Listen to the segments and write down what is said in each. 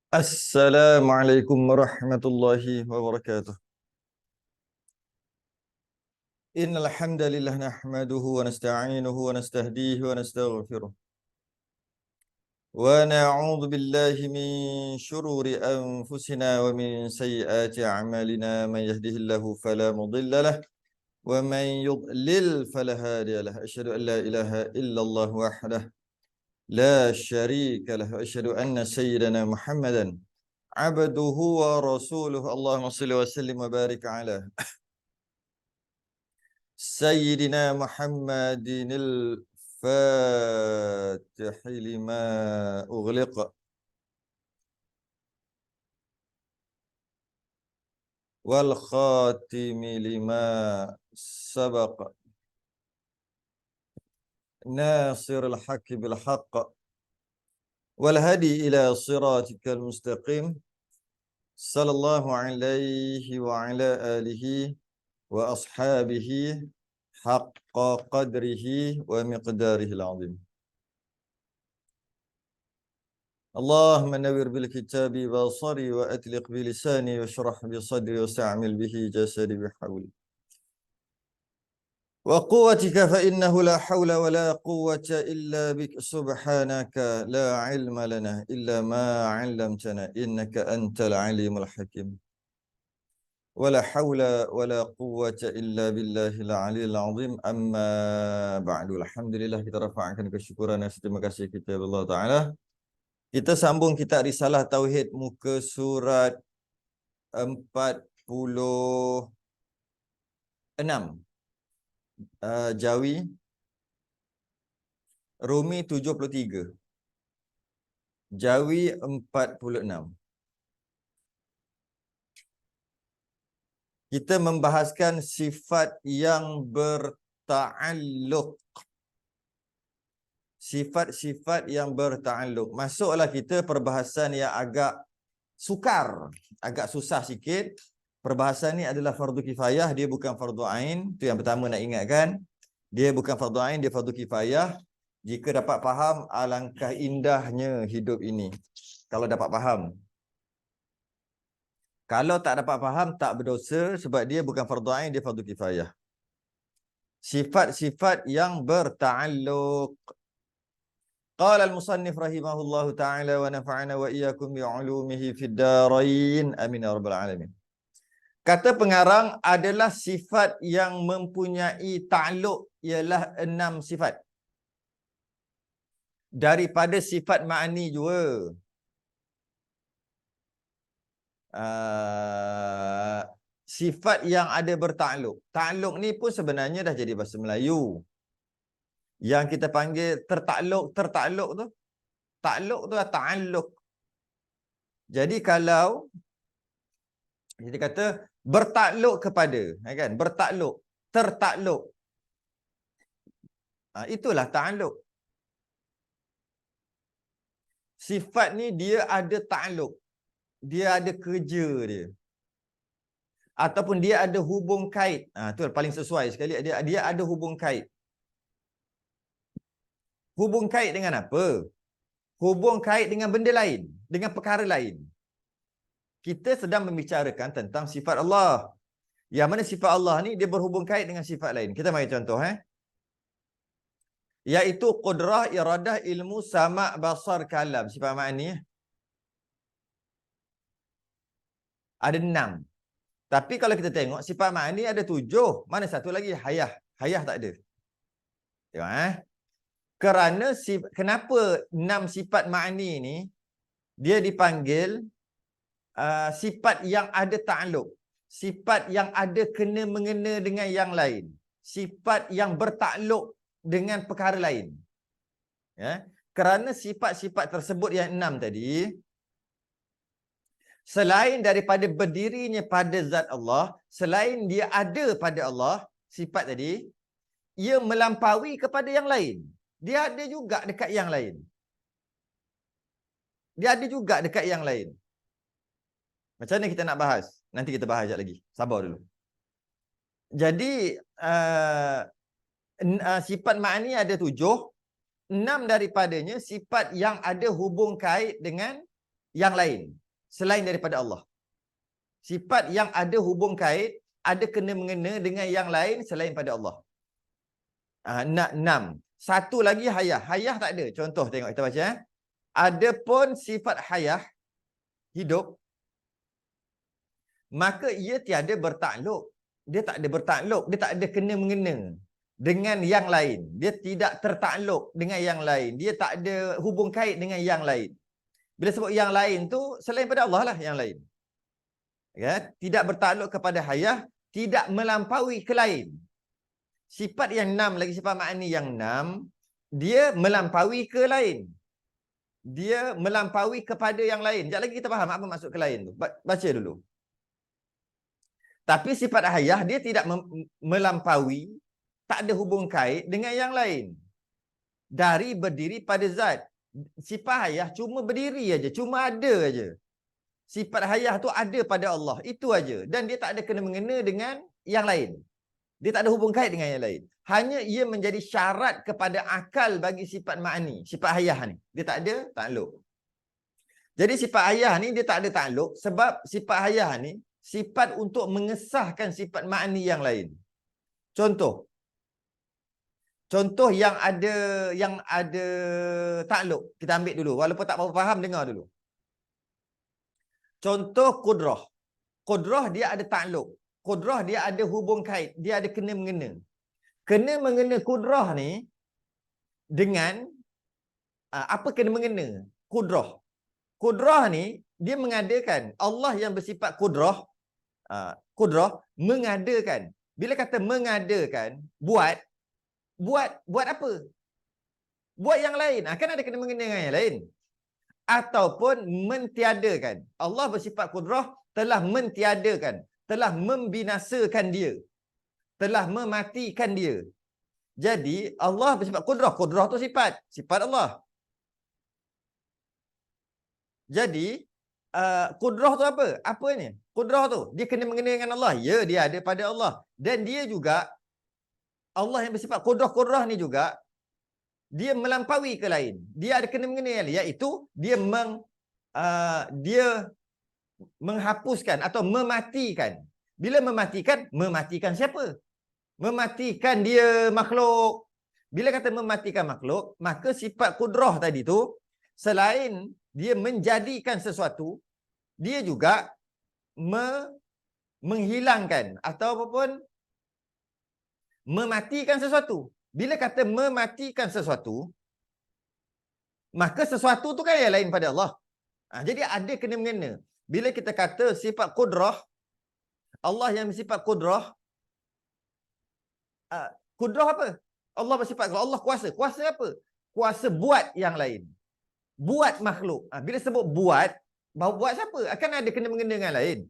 Assalamualaikum warahmatullahi wabarakatuh. Innal hamdalillah nahmaduhu wa nasta'inuhu wa nastahdihi wa nastaghfiruh. Wa na'udzu billahi min shururi anfusina wa min sayyiati a'malina. Man yahdihillahu fala mudilla lahu wa man yudlil fala hadiya lahu. Asyhadu an la ilaha illallah wahdahu la syarika lahu. Asyhadu anna sayyidana Muhammadan abduhu wa rasuluhu. Allahumma shalli wa sallim wa barik ala سيدنا محمد الفاتح لما أغلق والخاتم لما سبق ناصر الحق بالحق والهدي إلى صراطك المستقيم صلى الله عليه وعلى آله وأصحابه حق قدره ومقداره العظيم. اللهم نور بالكتاب بصري وأطلق بلساني واشرح بصدري واستعمل به جسدي بحولي وقوتك فإنه لا حول ولا قوة إلا بك سبحانك لا علم لنا إلا ما علمتنا إنك أنت العليم الحكيم ولا حول ولا قوة إلا بالله العلي العظيم أما بعد. Alhamdulillah, kita rafa'kan kesyukuran dan terima kasih kita kepada Allah Ta'ala. Kita sambung kitab Risalah Tauhid muka surat 46. Jawi Rumi 73. Jawi 46. Kita membahaskan sifat yang berta'alluq. Sifat-sifat yang berta'alluq. Masuklah kita perbahasan yang agak sukar, agak susah sikit. Perbahasan ni adalah fardu kifayah, dia bukan fardu ain. Itu yang pertama nak ingatkan. Dia bukan fardu ain, dia fardu kifayah. Jika dapat faham, alangkah indahnya hidup ini. Kalau dapat faham. Kalau tak dapat faham, tak berdosa sebab dia bukan fardu ain, dia fardu kifayah. Sifat-sifat yang berta'alluq. Qala al-musannif rahimahullahu ta'ala wa nafa'ana wa iyyakum bi'ulumihi fid darain. Amin ya rabbal alamin. Kata pengarang adalah sifat yang mempunyai ta'alluq ialah 6 sifat. Daripada sifat ma'ani juga. Sifat yang ada bertakluk. Takluk ni pun sebenarnya dah jadi bahasa Melayu. Yang kita panggil tertakluk tu. Takluk tu adalah ta'alluq. Jadi kalau kita kata bertakluk kepada, kan? Bertakluk, tertakluk. Itulah ta'alluq. Sifat ni dia ada ta'alluq. Dia ada kerja dia. Ataupun dia ada hubung kait. Itu paling sesuai sekali. Dia ada hubung kait. Hubung kait dengan apa? Hubung kait dengan benda lain. Dengan perkara lain. Kita sedang membicarakan tentang sifat Allah. Yang mana sifat Allah ni dia berhubung kait dengan sifat lain. Kita mari contoh. Iaitu qudrah, iradah, ilmu, sama', basar, kalam. Sifat ma'ani. Ada 6. Tapi kalau kita tengok sifat ma'ani ada 7. Mana satu lagi? Hayah. Hayah tak ada. Tengok Kerana kenapa 6 sifat ma'ani ni dia dipanggil sifat yang ada ta'alluq. Sifat yang ada kena-mengena dengan yang lain. Sifat yang bertakluk dengan perkara lain. Kerana sifat-sifat tersebut yang 6 tadi, selain daripada berdirinya pada zat Allah, selain dia ada pada Allah, sifat tadi, ia melampaui kepada yang lain. Dia ada juga dekat yang lain. Dia ada juga dekat yang lain. Macam mana kita nak bahas? Nanti kita bahas sekejap lagi. Sabar dulu. Jadi, sifat ma'ani ada 7. 6 daripadanya sifat yang ada hubung kait dengan yang lain selain daripada Allah. Sifat yang ada hubung kait, ada kena-mengena dengan yang lain selain pada Allah. 6. Satu lagi hayah. Hayah tak ada. Contoh tengok kita baca. Adapun sifat hayah hidup, maka ia tiada bertakluk. Dia tak ada bertakluk. Dia tak ada kena-mengena dengan yang lain. Dia tidak tertakluk dengan yang lain. Dia tak ada hubung kait dengan yang lain. Bila sebut yang lain tu, selain pada Allah lah yang lain. Ya? Tidak bertakluk kepada hayah, tidak melampaui ke lain. Sifat yang 6 lagi, sifat ma'ani yang 6, dia melampaui ke lain. Dia melampaui kepada yang lain. Sekejap lagi kita faham apa maksud ke lain tu. Baca dulu. Tapi sifat hayah dia tidak melampaui, tak ada hubung kait dengan yang lain. Dari berdiri pada zat. Sifat hayah cuma berdiri aja, cuma ada aja. Sifat hayah tu ada pada Allah, itu aja. Dan dia tak ada kena-mengena dengan yang lain. Dia tak ada hubung kait dengan yang lain. Hanya ia menjadi syarat kepada akal bagi sifat ma'ani. Sifat hayah ni. Dia tak ada takluk. Jadi sifat hayah ni dia tak ada takluk sebab sifat hayah ni sifat untuk mengesahkan sifat ma'ani yang lain. Contoh. Contoh yang ada takluk. Kita ambil dulu. Walaupun tak apa faham, dengar dulu. Contoh kudrah. Kudrah dia ada takluk. Kudrah dia ada hubung kait. Dia ada kena-mengena. Kena-mengena kudrah ni dengan apa kena-mengena? Kudrah. Kudrah ni dia mengadakan. Allah yang bersifat kudrah. Kudrah mengadakan. Bila kata mengadakan, buat apa? Buat yang lain. Kan ada kena-mengena dengan yang lain. Ataupun mentiadakan. Allah bersifat kudrah telah mentiadakan. Telah membinasakan dia. Telah mematikan dia. Jadi Allah bersifat kudrah. Kudrah tu sifat. Sifat Allah. Jadi kudrah tu apa? Apa ni? Kudrah tu dia kena mengena dengan Allah. Ya, dia ada pada Allah. Dan dia juga Allah yang bersifat kudrah-kudrah ni juga dia melampaui ke lain. Dia ada kena mengena yang lain, iaitu dia menghapuskan atau mematikan. Bila mematikan siapa? Mematikan dia makhluk. Bila kata mematikan makhluk, maka sifat kudrah tadi tu selain dia menjadikan sesuatu, dia juga menghilangkan ataupun mematikan sesuatu. Bila kata mematikan sesuatu, maka sesuatu tu kan yang lain pada Allah. Jadi ada kena-mengena. Bila kita kata sifat kudrah, Allah yang bersifat kudrah, kudrah apa? Allah bersifat kudrah. Allah kuasa. Kuasa apa? Kuasa buat yang lain. Buat makhluk. Bila sebut buat siapa? Akan ada kena-mengena dengan lain.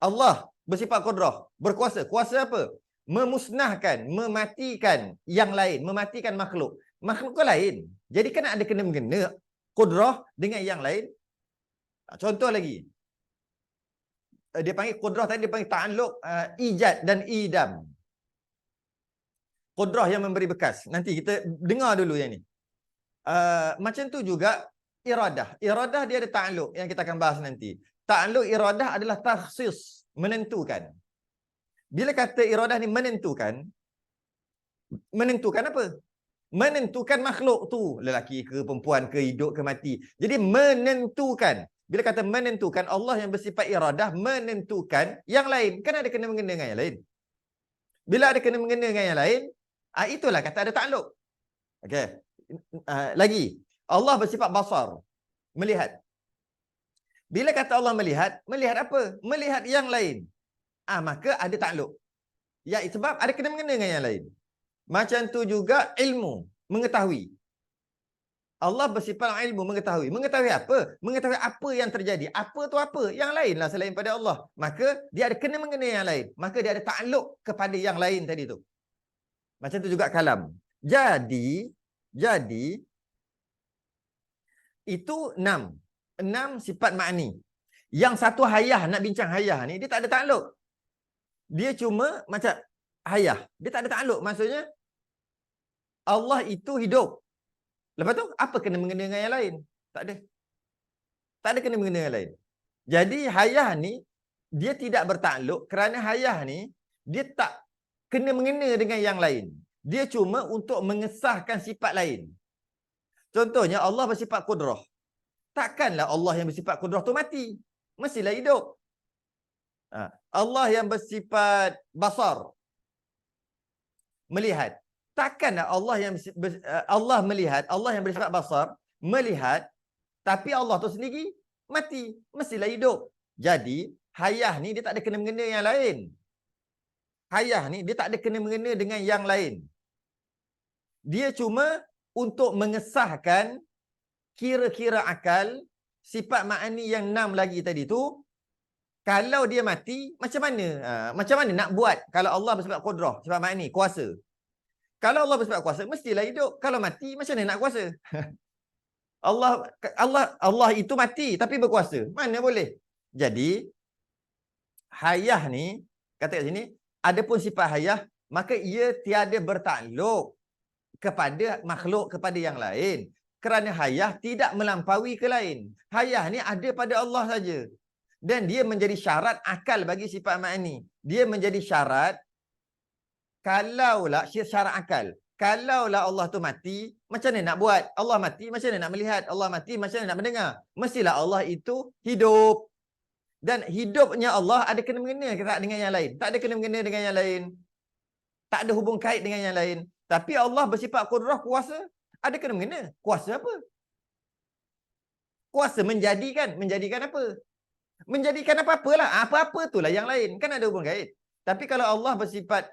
Allah bersifat kudrah, berkuasa. Kuasa apa? Memusnahkan, mematikan yang lain, mematikan makhluk. Makhluk ke lain. Jadi kan ada kena-mengena kudrah dengan yang lain. Contoh lagi. Dia panggil kudrah tadi, dia panggil ta'alluq ijad dan idam. Kudrah yang memberi bekas. Nanti kita dengar dulu yang ni. Macam tu juga iradah. Iradah dia ada ta'alluq yang kita akan bahas nanti. Ta'alluq iradah adalah takhsis, menentukan. Bila kata iradah ni menentukan apa? Menentukan makhluk tu, lelaki ke perempuan ke, hidup ke mati. Jadi menentukan. Bila kata menentukan, Allah yang bersifat iradah menentukan yang lain. Kan ada kena-mengena dengan yang lain. Bila ada kena-mengena dengan yang lain, itulah kata ada ta'alluq. Okey. Lagi, Allah bersifat basar, melihat. Bila kata Allah melihat, melihat apa? Melihat yang lain. Maka ada ta'alluq. Ya, sebab ada kena-mengena dengan yang lain. Macam tu juga ilmu, mengetahui. Allah bersifat ilmu, mengetahui. Mengetahui apa? Mengetahui apa yang terjadi. Apa tu apa? Yang lainlah selain pada Allah. Maka dia ada kena-mengena yang lain. Maka dia ada ta'alluq kepada yang lain tadi tu. Macam tu juga kalam. Jadi itu 6 sifat ma'ni. Yang satu hayah, nak bincang hayah ni, dia tak ada ta'alluq. Dia cuma macam hayah. Dia tak ada ta'alluq. Maksudnya Allah itu hidup. Lepas tu apa kena mengena dengan yang lain? Tak ada. Tak ada kena-mengena yang lain. Jadi hayah ni dia tidak bertakluk kerana hayah ni dia tak kena-mengena dengan yang lain. Dia cuma untuk mengesahkan sifat lain. Contohnya Allah bersifat kudrah. Takkanlah Allah yang bersifat kudrah tu mati. Mestilah hidup. Allah yang bersifat basar, melihat. Takkanlah Allah yang Allah melihat, Allah yang bersifat basar melihat, tapi Allah tu sendiri mati. Mestilah hidup. Jadi hayah ni dia tak ada kena-mengena yang lain. Hayah ni dia tak ada kena-mengena dengan yang lain. Dia cuma untuk mengesahkan kira-kira akal sifat ma'ani yang 6 lagi tadi tu. Kalau dia mati, macam mana? Macam mana nak buat kalau Allah bersifat qudrah, sifat ma'ani, kuasa. Kalau Allah bersifat kuasa, mestilah hidup. Kalau mati, macam mana nak kuasa? Allah itu mati tapi berkuasa. Mana boleh? Jadi hayah ni, kata kat sini, adapun sifat hayah, maka ia tiada bertakluk kepada makhluk, kepada yang lain. Kerana hayah tidak melampaui ke lain. Hayah ni ada pada Allah saja. Dan dia menjadi syarat akal bagi sifat ma'ani. Dia menjadi syarat, kalaulah syarat akal. Kalaulah Allah tu mati, macam mana nak buat? Allah mati, macam mana nak melihat? Allah mati, macam mana nak mendengar? Mestilah Allah itu hidup. Dan hidupnya Allah ada kena-mengena ke tak dengan yang lain? Tak ada kena-mengena dengan yang lain. Tak ada hubung kait dengan yang lain. Tapi Allah bersifat qudrah, kuasa, ada kena-mengena. Kuasa apa? Kuasa menjadikan. Menjadikan apa? Menjadikan apa-apalah. Apa-apa itulah yang lain. Kan ada hubung kait. Tapi kalau Allah bersifat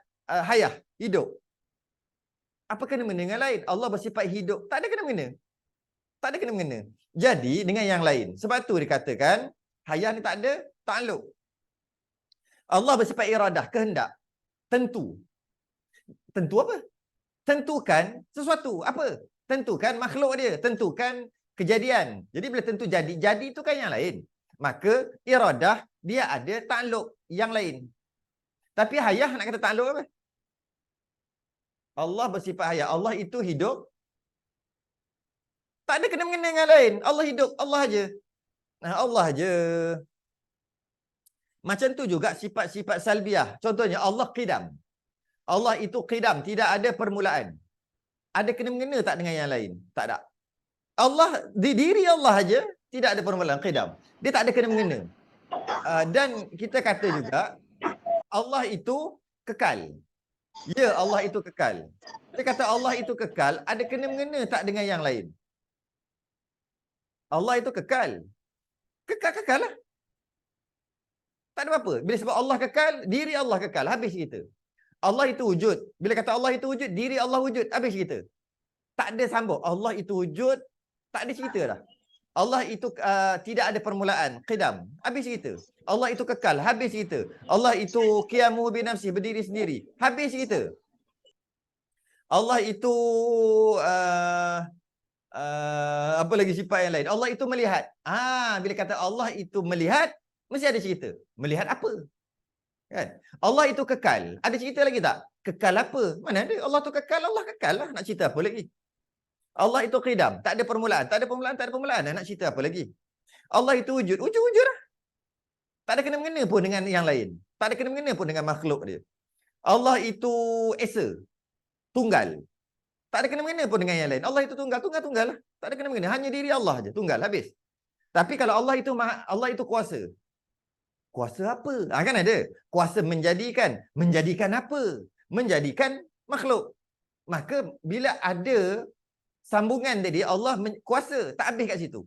hayah, hidup, apa kena-mengena dengan lain? Allah bersifat hidup, tak ada kena-mengena. Tak ada kena-mengena. Jadi dengan yang lain. Sebab tu dikatakan hayah ni tak ada takluk. Allah bersifat iradah, kehendak. Tentu. Tentu apa? Tentukan sesuatu. Apa? Tentukan makhluk dia. Tentukan kejadian. Jadi bila tentu jadi itu kan yang lain. Maka iradah dia ada takluk yang lain. Tapi hayah nak kata takluk apa? Allah bersifat hayah. Allah itu hidup. Tak ada kena-mengena dengan lain. Allah hidup. Allah aja. Allah aja. Macam tu juga sifat-sifat salbiah. Contohnya Allah qidam. Allah itu qidam. Tidak ada permulaan. Ada kena-mengena tak dengan yang lain? Tak ada. Allah, di diri Allah aja tidak ada permulaan, qidam. Dia tak ada kena-mengena. Dan kita kata juga Allah itu kekal. Ya, Allah itu kekal. Dia kata Allah itu kekal, ada kena-mengena tak dengan yang lain? Allah itu kekal. Kekal lah. Tak ada apa-apa. Bila sebab Allah kekal, diri Allah kekal. Habis kita. Allah itu wujud. Bila kata Allah itu wujud, diri Allah wujud. Habis kita. Tak ada sambung. Allah itu wujud, tak ada cerita dah. Allah itu tidak ada permulaan, qidam. Habis kita. Allah itu kekal, habis kita. Allah itu qiyamuhu binafsi, berdiri sendiri. Habis kita. Allah itu apa lagi sifat yang lain? Allah itu melihat. Bila kata Allah itu melihat, mesti ada cerita. Melihat apa? Kan? Allah itu kekal. Ada cerita lagi tak? Kekal apa? Mana ada? Allah tu kekal, Allah kekal lah. Nak cerita apa lagi? Allah itu qidam. Tak ada permulaan. Tak ada permulaan, tak ada permulaan. Nak cerita apa lagi? Allah itu wujud. Wujud lah. Tak ada kena-mengena pun dengan yang lain. Tak ada kena-mengena pun dengan makhluk dia. Allah itu esa. Tunggal. Tak ada kena-mengena pun dengan yang lain. Allah itu tunggal. Tunggal lah. Tak ada kena-mengena. Hanya diri Allah je. Tunggal. Habis. Tapi kalau Allah itu kuasa. Kuasa apa? Kan ada. Kuasa menjadikan. Menjadikan apa? Menjadikan makhluk. Maka bila ada sambungan tadi, Allah kuasa. Tak habis kat situ.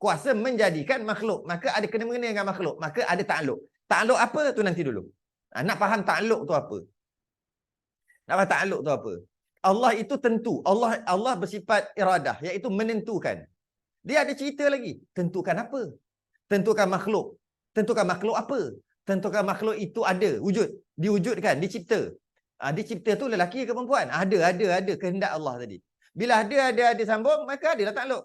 Kuasa menjadikan makhluk. Maka ada kena-mengena dengan makhluk. Maka ada takluk. Takluk apa? Tu nanti dulu. Nak faham takluk tu apa? Nak faham takluk tu apa? Allah itu tentu. Allah bersifat iradah. Iaitu menentukan. Dia ada cerita lagi. Tentukan apa? Tentukan makhluk. Tentukan makhluk apa? Tentukan makhluk itu ada. Wujud. Diwujudkan. Dicipta. Dicipta tu lelaki ke perempuan? Ada. Kehendak Allah tadi. Bila ada sambung, maka adalah takluk.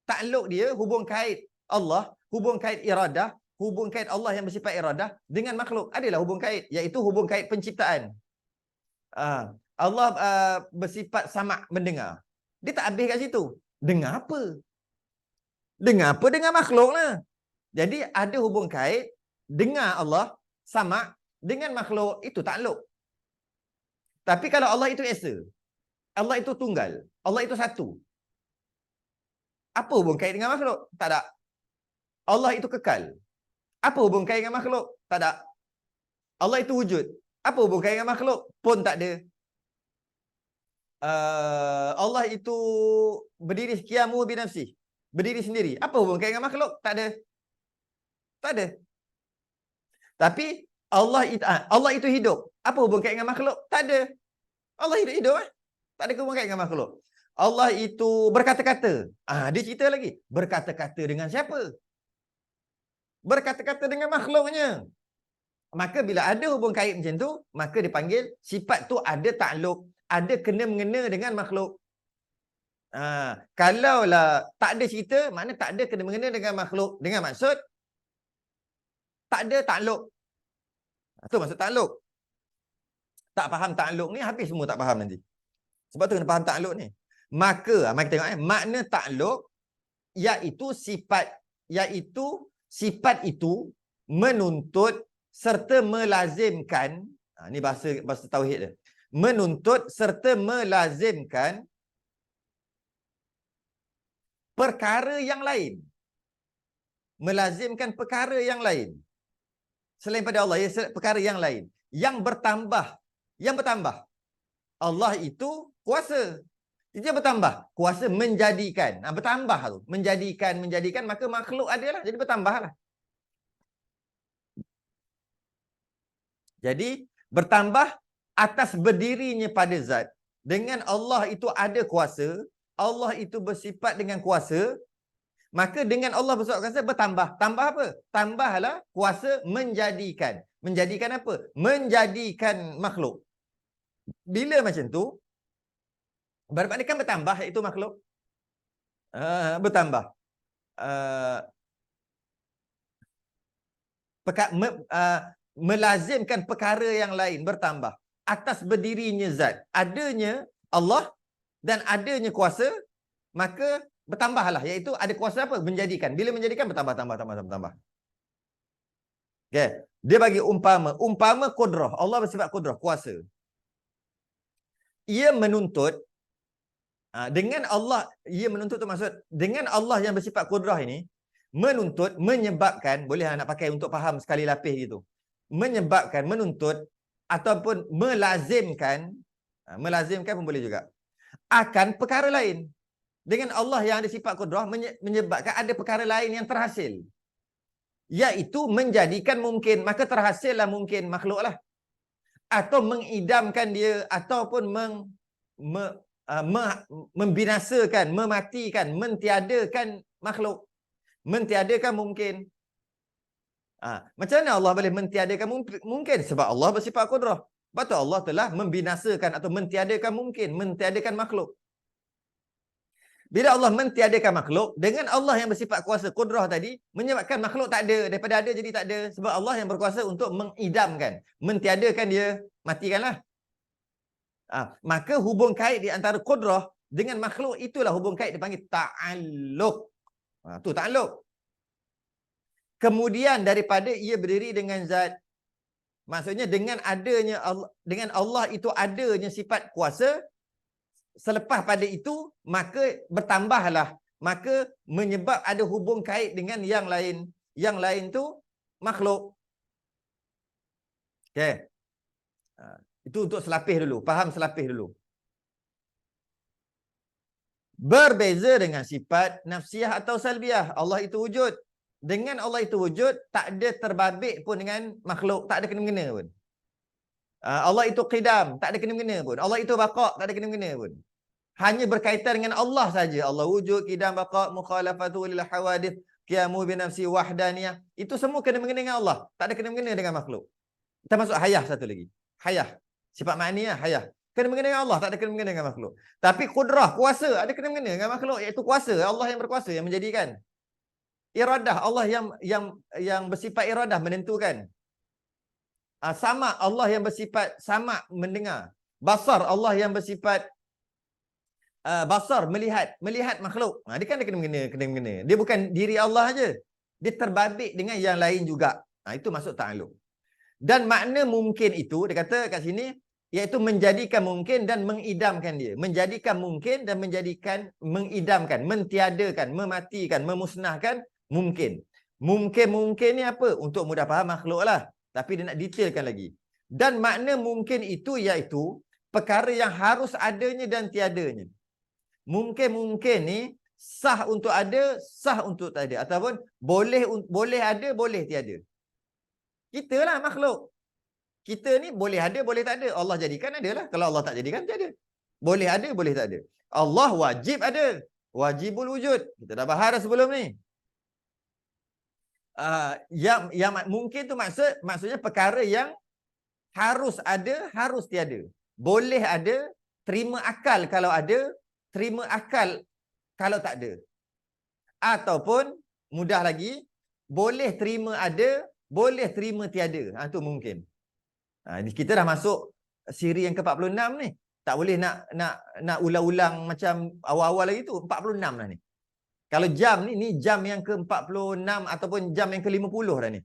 Takluk dia hubung kait Allah, hubung kait iradah, hubung kait Allah yang bersifat iradah dengan makhluk. Adalah hubung kait, iaitu hubung kait penciptaan. Allah bersifat sama' mendengar. Dia tak habis kat situ. Dengar apa? Dengar apa? Dengan makhluk lah. Jadi ada hubung kait dengar Allah sama dengan makhluk itu takluk. Tapi kalau Allah itu esa, Allah itu tunggal, Allah itu satu. Apa hubung kait dengan makhluk? Tak ada. Allah itu kekal. Apa hubung kait dengan makhluk? Tak ada. Allah itu wujud. Apa hubung kait dengan makhluk? Pun tak ada. Allah itu berdiri qiyamu binafsi. Berdiri sendiri. Apa hubung kait dengan makhluk? Tak ada. Tak ada. Tapi Allah itu hidup. Apa hubung kait dengan makhluk? Tak ada. Allah hidup. Tak ada hubung kait dengan makhluk. Allah itu berkata-kata. Dia cerita lagi. Berkata-kata dengan siapa? Berkata-kata dengan makhluknya. Maka bila ada hubung kait macam tu, maka dipanggil sifat tu ada takluk, ada kena-mengena dengan makhluk. Kalaulah tak ada cerita, makna tak ada kena-mengena dengan makhluk. Dengan maksud, tak ada takluk. Itu maksud takluk. Tak faham takluk ni, habis semua tak faham nanti. Sebab tu kena faham takluk ni. Maka, mari kita tengok makna takluk, iaitu sifat itu menuntut serta melazimkan, ni bahasa tauhid dia. Menuntut serta melazimkan perkara yang lain. Melazimkan perkara yang lain. Selain pada Allah, perkara yang lain. Yang bertambah. Allah itu kuasa. Dia bertambah. Kuasa menjadikan. Bertambah tu. Menjadikan. Maka makhluk adalah. Jadi bertambahlah. Jadi bertambah atas berdirinya pada zat. Dengan Allah itu ada kuasa. Allah itu bersifat dengan kuasa. Maka dengan Allah bersifat kuasa bertambah. Tambah apa? Tambahlah kuasa menjadikan. Menjadikan apa? Menjadikan makhluk. Bila macam tu, bermakna kan bertambah iaitu makhluk. Bertambah. Melazimkan perkara yang lain bertambah. Atas berdirinya zat. Adanya Allah dan adanya kuasa, maka bertambahlah. Iaitu ada kuasa apa? Menjadikan. Bila menjadikan, bertambah. Okay. Dia bagi umpama. Umpama kudrah. Allah bersifat kudrah, kuasa. Ia menuntut, dengan Allah, ia menuntut tu maksud, dengan Allah yang bersifat kudrah ini, menuntut, menyebabkan, boleh nak pakai untuk faham sekali lapis gitu. Menyebabkan, menuntut, ataupun melazimkan pun boleh juga, akan perkara lain. Dengan Allah yang ada sifat kudrah, menyebabkan ada perkara lain yang terhasil. Iaitu menjadikan mungkin, maka terhasillah mungkin makhluk lah. Atau mengidamkan dia, ataupun membinasakan, mematikan, mentiadakan makhluk. Mentiadakan mungkin. Macam mana Allah boleh mentiadakan mungkin? Sebab Allah bersifat kudrah. Sebab tu Allah telah membinasakan atau mentiadakan mungkin, mentiadakan makhluk. Bila Allah mentiadakan makhluk, dengan Allah yang bersifat kuasa kudrah tadi, menyebabkan makhluk tak ada. Daripada ada jadi tak ada. Sebab Allah yang berkuasa untuk mengidamkan. Mentiadakan dia, matikanlah. Maka hubung kait di antara kudrah dengan makhluk, itulah hubung kait dipanggil ta'alluq. Tu ta'alluq. Kemudian daripada ia berdiri dengan zat. Maksudnya dengan adanya Allah, dengan Allah itu adanya sifat kuasa. Selepas pada itu, maka bertambahlah. Maka menyebab ada hubung kait dengan yang lain. Yang lain tu makhluk. Okay. Itu untuk selapis dulu. Faham selapis dulu. Berbeza dengan sifat nafsiyah atau salbiyah. Allah itu wujud. Dengan Allah itu wujud, tak ada terbabit pun dengan makhluk. Tak ada kena-mengena pun. Allah itu qidam. Tak ada kena-mengena pun. Allah itu baqa'. Tak ada kena-mengena pun. Hanya berkaitan dengan Allah saja. Allah wujud, qidam, baqa', mukhalafatu lil hawadith, qiyamu binafsi, wahdaniyah. Itu semua kena-mengena dengan Allah. Tak ada kena-mengena dengan makhluk. Kita masuk hayah satu lagi. Hayah. Sifat ma'niyah, hayah. Kena-mengena dengan Allah. Tak ada kena-mengena dengan makhluk. Tapi kudrah, kuasa, ada kena-mengena dengan makhluk. Iaitu kuasa. Allah yang berkuasa, yang menjadikan. Iradah, Allah yang bersifat iradah, menentukan. Sama, Allah yang bersifat sama, mendengar. Basar, Allah yang bersifat basar, melihat makhluk. Dia kan ada kena-mengena. Dia bukan diri Allah saja. dia terbabit dengan yang lain juga. Itu masuk ta'alluq. Dan makna mungkin itu, dia kata kat sini, iaitu menjadikan mungkin dan mengidamkan dia. Menjadikan mungkin dan mengidamkan, mentiadakan, mematikan, memusnahkan mungkin. Mungkin ni apa? Untuk mudah faham makhluk lah. Tapi dia nak detailkan lagi. Dan makna mungkin itu iaitu perkara yang harus adanya dan tiadanya. Mungkin ni sah untuk ada, sah untuk tak ada. Ataupun boleh ada, boleh tiada. Kita lah makhluk. Kita ni boleh ada, boleh tak ada. Allah jadikan ada lah. Kalau Allah tak jadikan, tiada. Boleh ada, boleh tak ada. Allah wajib ada. Wajibul wujud. Kita dah bahas sebelum ni. Yang mungkin tu maksudnya perkara yang harus ada, harus tiada. Boleh ada, terima akal kalau ada, terima akal kalau tak ada. Ataupun mudah lagi, boleh terima ada, boleh terima tiada. Itu mungkin. Kita dah masuk siri yang ke-46 ni. Tak boleh nak ulang-ulang macam awal-awal lagi tu. 46 dah ni. Kalau jam ni jam yang ke-46 ataupun jam yang ke-50 dah ni.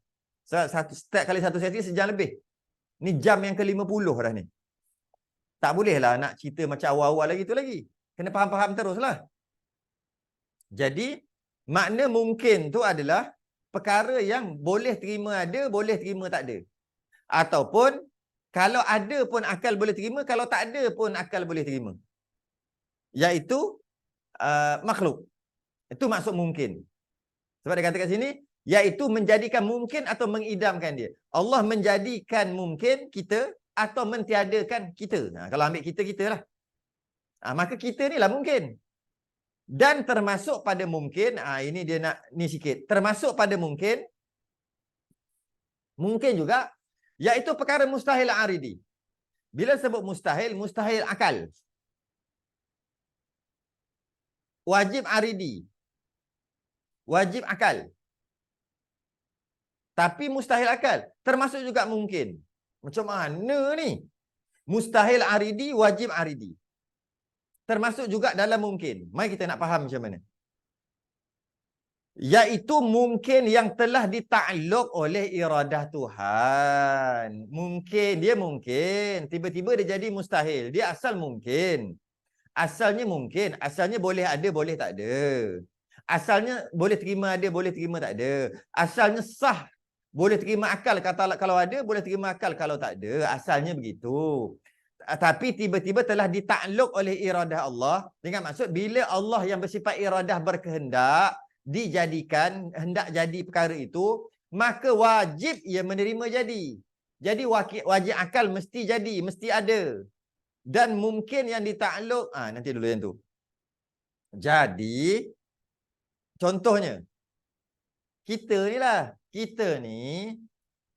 Setiap kali satu sesi sejam lebih. Ni jam yang ke-50 dah ni. Tak boleh lah nak cerita macam awal-awal lagi tu lagi. Kena faham-faham terus lah. Jadi, makna mungkin tu adalah perkara yang boleh terima ada, boleh terima tak ada. Ataupun, kalau ada pun akal boleh terima, kalau tak ada pun akal boleh terima. Iaitu makhluk. Itu maksud mungkin. Sebab dia kata kat sini, iaitu menjadikan mungkin atau mengidamkan dia. Allah menjadikan mungkin kita atau mentiadakan kita. Kalau ambil kita lah. Maka kita ni lah mungkin. Dan termasuk pada mungkin, ini dia nak ni sikit. Termasuk pada mungkin juga, iaitu perkara mustahil aridi. Bila sebut mustahil, mustahil akal. Wajib aridi. Wajib akal. Tapi mustahil akal. Termasuk juga mungkin. Macam mana ni? Mustahil aridi, wajib aridi. Termasuk juga dalam mungkin. Mari kita nak faham macam mana. Iaitu mungkin yang telah ditakluk oleh iradah Tuhan. Mungkin, dia mungkin. Tiba-tiba dia jadi mustahil. Dia asal mungkin. Asalnya mungkin. Asalnya boleh ada, boleh tak ada. Asalnya boleh terima ada, boleh terima tak ada. Asalnya sah. Boleh terima akal kalau ada, boleh terima akal kalau tak ada. Asalnya begitu. Tapi tiba-tiba telah ditakluk oleh iradah Allah. Dengan maksud bila Allah yang bersifat iradah berkehendak, dijadikan, hendak jadi perkara itu, maka wajib ia menerima jadi. Jadi wajib akal mesti jadi, mesti ada. Dan mungkin yang ditakluk, nanti dulu yang tu. Jadi, contohnya, kita ni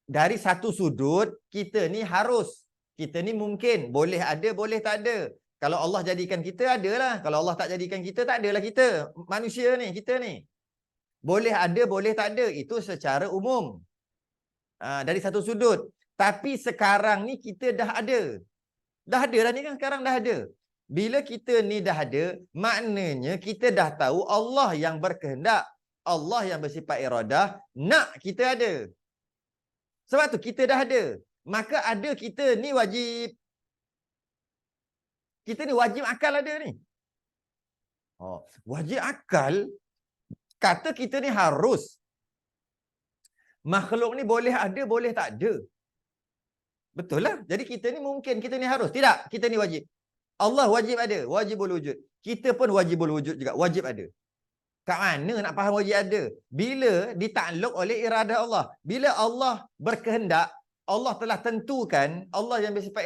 dari satu sudut, kita ni harus. Kita ni mungkin. Boleh ada, boleh tak ada. Kalau Allah jadikan kita, adalah. Kalau Allah tak jadikan kita, tak adalah kita. Manusia ni, kita ni. Boleh ada, boleh tak ada. Itu secara umum. Dari satu sudut. Tapi sekarang ni kita dah ada. Dah ada dah ni kan sekarang dah ada. Bila kita ni dah ada, maknanya kita dah tahu Allah yang berkehendak. Allah yang bersifat iradah, nak kita ada. Sebab tu kita dah ada. Maka ada kita ni wajib. Kita ni wajib akal ada ni. Wajib akal, kata kita ni harus. Makhluk ni boleh ada, boleh tak ada. Betul lah. Jadi kita ni mungkin, kita ni harus. Tidak, kita ni wajib. Allah wajib ada, wajibul wujud. Kita pun wajibul wujud juga, wajib ada. Kat mana nak faham wajib ada? Bila ditakluk oleh iradah Allah. Bila Allah berkehendak, Allah telah tentukan, Allah yang bersifat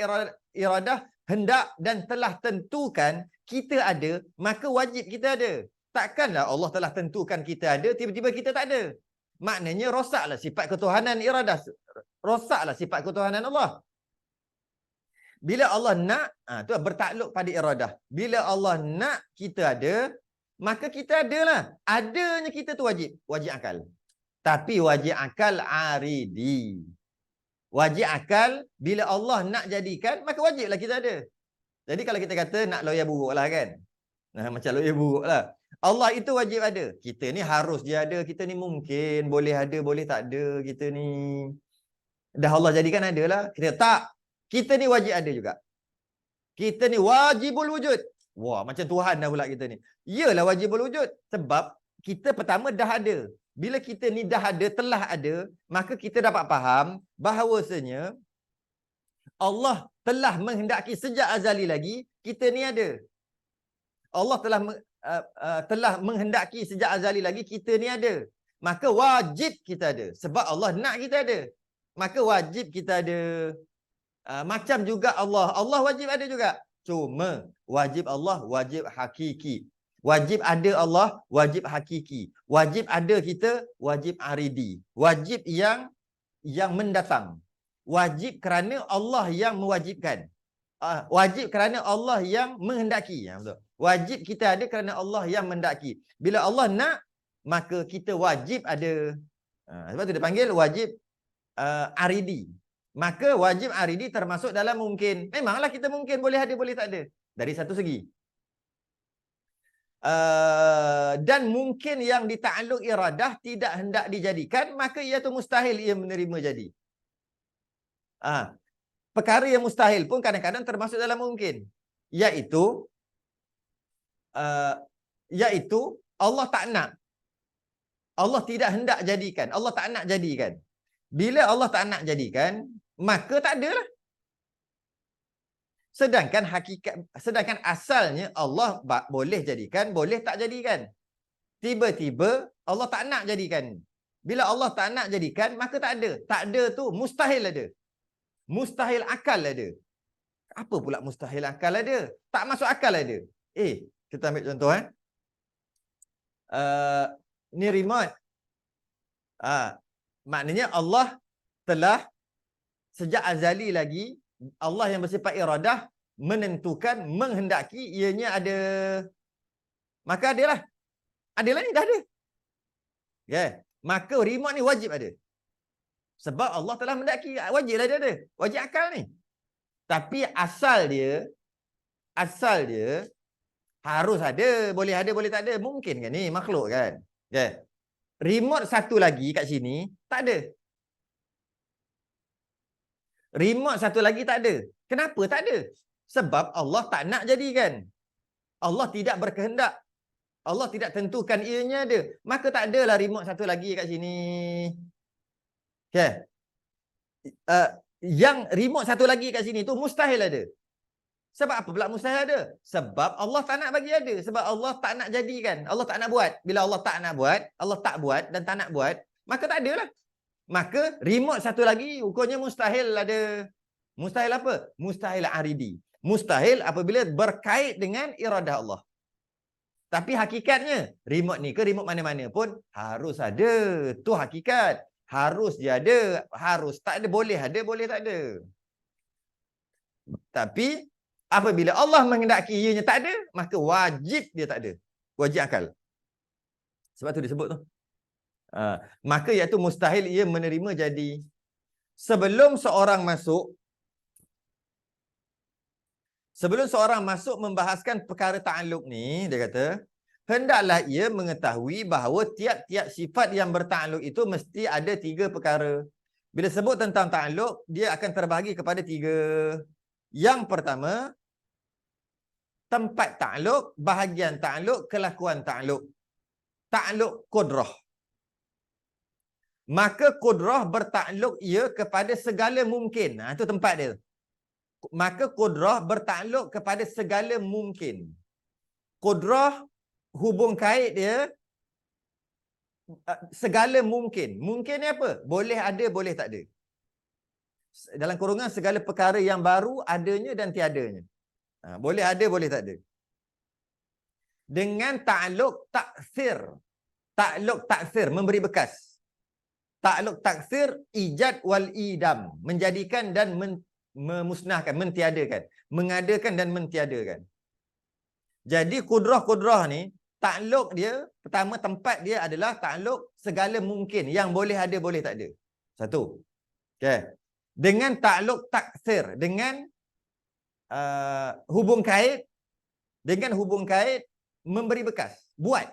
iradah, hendak dan telah tentukan kita ada, maka wajib kita ada. Takkanlah Allah telah tentukan kita ada, tiba-tiba kita tak ada. Maknanya rosaklah sifat ketuhanan iradah. Rosaklah sifat ketuhanan Allah. Bila Allah nak, tu bertakluk pada iradah. Bila Allah nak kita ada, maka kita adalah. Adanya kita tu wajib. Wajib akal. Tapi wajib akal aridi. Wajib akal, bila Allah nak jadikan, maka wajiblah kita ada. Jadi kalau kita kata nak lawyer buruk lah kan. Macam lawyer buruk lah. Allah itu wajib ada. Kita ni harus dia ada, kita ni mungkin boleh ada, boleh tak ada, kita ni dah Allah jadikan ada lah. Kita tak. Kita ni wajib ada juga. Kita ni wajibul wujud. Wah, macam Tuhan dah pula kita ni. Yalah wajibul wujud. Sebab kita pertama dah ada. Bila kita ni dah ada, telah ada, maka kita dapat faham bahawasanya Allah telah menghendaki sejak azali lagi kita ni ada. Allah telah menghendaki sejak azali lagi kita ni ada. Maka wajib kita ada. Sebab Allah nak kita ada. Maka wajib kita ada. Macam juga Allah wajib ada juga. Cuma wajib Allah wajib hakiki. Wajib ada Allah wajib hakiki. Wajib ada kita wajib aridi. Wajib yang mendatang. Wajib kerana Allah yang mewajibkan. Wajib kerana Allah yang menghendaki. Betul. Wajib kita ada kerana Allah yang menghendaki. Bila Allah nak, maka kita wajib ada. Sebab tu dia panggil wajib aridi. Maka wajib aridi termasuk dalam mungkin. Memanglah kita mungkin boleh ada, boleh tak ada. Dari satu segi. Dan mungkin yang dita'alluq iradah tidak hendak dijadikan, maka ia tu mustahil ia menerima jadi. Perkara yang mustahil pun kadang-kadang termasuk dalam mungkin. Iaitu Allah tak nak. Allah tidak hendak jadikan. Allah tak nak jadikan. Bila Allah tak nak jadikan, maka tak adalah. Sedangkan asalnya Allah boleh jadikan, boleh tak jadikan. Tiba-tiba Allah tak nak jadikan. Bila Allah tak nak jadikan, maka tak ada. Tak ada tu mustahil ada. Mustahil akal ada. Apa pula mustahil akal ada? Tak masuk akal ada. Kita ambil contoh ni remote. Maknanya Allah telah sejak azali lagi, Allah yang bersifat iradah menentukan, menghendaki ianya ada. Maka adalah. Adalah ni dah ada. Maka remote ni wajib ada. Sebab Allah telah menghendaki, wajiblah dia ada. Wajib akal ni. Tapi asal dia harus ada, boleh tak ada. Mungkin kan ni makhluk kan. Remote satu lagi kat sini tak ada. Remote satu lagi tak ada. Kenapa tak ada? Sebab Allah tak nak jadikan. Allah tidak berkehendak. Allah tidak tentukan ianya ada. Maka tak adalah remote satu lagi kat sini. Yang remote satu lagi kat sini tu mustahil ada. Sebab apa pula mustahil ada? Sebab Allah tak nak bagi ada. Sebab Allah tak nak jadikan. Allah tak nak buat. Bila Allah tak nak buat, Allah tak buat dan tak nak buat, maka tak adalah. Maka remote satu lagi hukumnya mustahil ada. Mustahil apa? Mustahil aridi. Mustahil apabila berkait dengan iradah Allah. Tapi hakikatnya remote ni ke remote mana-mana pun harus ada. Tu hakikat. Harus dia ada. Harus tak ada. Boleh ada. Boleh tak ada. Tapi apabila Allah menghendaki ianya tak ada, maka wajib dia tak ada. Wajib akal. Sebab tu disebut tu. Maka iaitu mustahil ia menerima jadi. Sebelum seorang masuk membahaskan perkara ta'alluq ni, dia kata, hendaklah ia mengetahui bahawa tiap-tiap sifat yang berta'alluq itu mesti ada 3 perkara. Bila sebut tentang ta'alluq, dia akan terbahagi kepada 3. Yang pertama, tempat ta'alluq, bahagian ta'alluq, kelakuan ta'alluq. Ta'alluq qudrah. Maka qudrah bertakluk ia kepada segala mungkin. Itu tempat dia. Maka qudrah bertakluk kepada segala mungkin. Qudrah hubung kait dia segala mungkin. Mungkin ni apa? Boleh ada, boleh tak ada. Dalam kurungan segala perkara yang baru adanya dan tiadanya. Boleh ada, boleh tak ada. Dengan ta'alluq taksir. Ta'alluq taksir, memberi bekas. Ta'alluq taksir, ijad wal idam. Menjadikan dan memusnahkan, mentiadakan. Mengadakan dan mentiadakan. Jadi kudrah-kudrah ni, ta'alluq dia, pertama tempat dia adalah ta'alluq segala mungkin. Yang boleh ada, boleh tak ada. Satu. Dengan ta'alluq taksir. Dengan hubung kait. Dengan hubung kait, memberi bekas. buat.